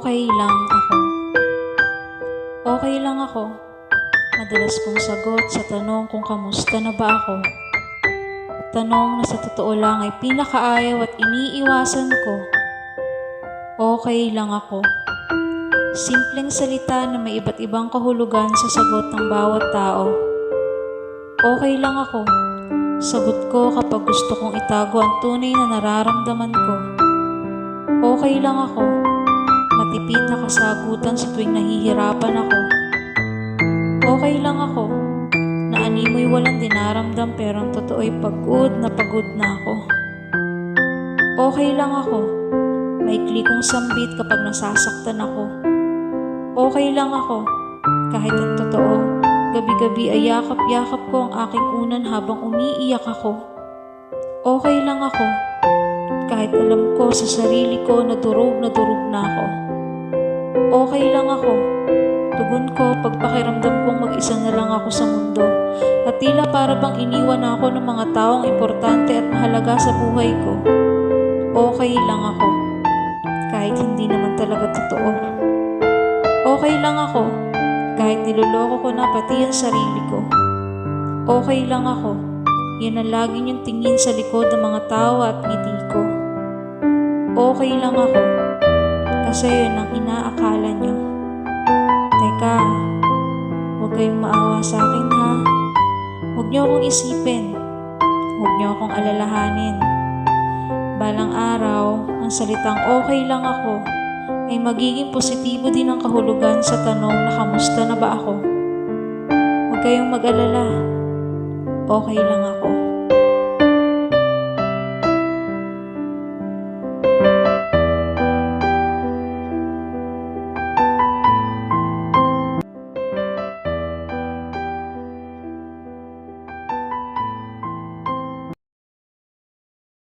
Okay lang ako. Okay lang ako. Madalas kong sagot sa tanong kung kamusta na ba ako. Tanong na sa totoo lang ay pinakaayaw at iniiwasan ko. Okay lang ako. Simpleng salita na may iba't ibang kahulugan sa sagot ng bawat tao. Okay lang ako. Sagot ko kapag gusto kong itago ang tunay na nararamdaman ko. Okay lang ako. Matipid na kasagutan sa tuwing nahihirapan ako. Okay lang ako. Na animoy walang dinaramdam pero ang totoo'y pagod na ako. Okay lang ako. Maikli kong sambit kapag nasasaktan ako. Okay lang ako. Kahit ang totoo, gabi-gabi ay yakap-yakap ko ang aking unan habang umiiyak ako. Okay lang ako. Kahit alam ko sa sarili ko na durog na ako. Okay lang ako. Tugon ko pagpakiramdam kong mag-isa na lang ako sa mundo at tila para bang iniwan ako ng mga taong importante at mahalaga sa buhay ko. Okay lang ako. Kahit hindi naman talaga totoo. Okay lang ako. Kahit niloloko ko na pati ang sarili ko. Okay lang ako. Yan ang lagi niyong tingin sa likod ng mga tao at ngiti ko. Okay lang ako. Kasi yun ang inaakala niyo. Teka, huwag kayong maawa sa akin ha. Huwag niyo akong isipin. Huwag niyo akong alalahanin. Balang araw, ang salitang okay lang ako ay magiging positibo din ang kahulugan sa tanong na kamusta na ba ako. Huwag kayong mag-alala. Okay lang ako.